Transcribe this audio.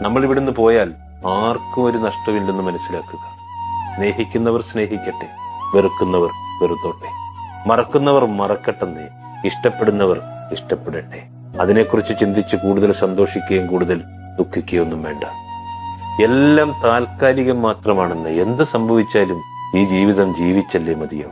നമ്മൾ ഇവിടുന്ന് പോയാൽ ആർക്കും ഒരു നഷ്ടമില്ലെന്ന് മനസ്സിലാക്കുക. സ്നേഹിക്കുന്നവർ സ്നേഹിക്കട്ടെ, വെറുക്കുന്നവർ വെറുത്തോട്ടെ, മറക്കുന്നവർ മറക്കട്ടെന്നേ, ഇഷ്ടപ്പെടുന്നവർ ഇഷ്ടപ്പെടട്ടെ. അതിനെക്കുറിച്ച് ചിന്തിച്ച് കൂടുതൽ സന്തോഷിക്കുകയും കൂടുതൽ ദുഃഖിക്കുകയൊന്നും വേണ്ട. എല്ലാം താൽക്കാലികം മാത്രമാണെന്ന്. എന്ത് സംഭവിച്ചാലും ഈ ജീവിതം ജീവിച്ചല്ലേ മതിയോ.